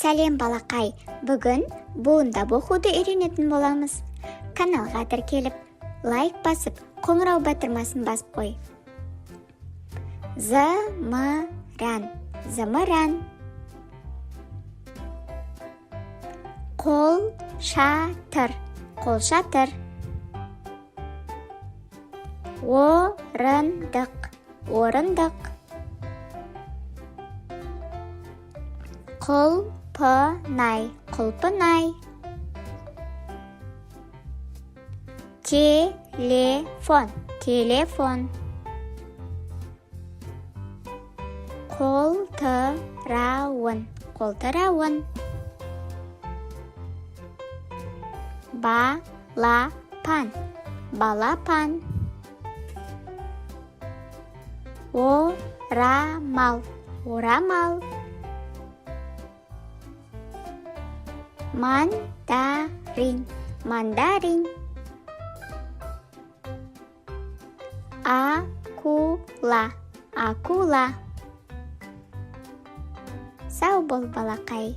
Сәлем балақай, бүгін буындап оқуды үйренетін боламыз. Каналға тіркеліп, лайк басып, қоңырау батырмасын басып қой. Зымыран, зымыран. Қол шатыр, қол шатыр. Орындық, орындық. Құлпынай, құлпынай. Телефон, телефон. Қолтырауын, қолтырауын. Балапан, балапан. Орамал, орамал. Мандарин, мандарин. Акула, акула. Сау бол балақай.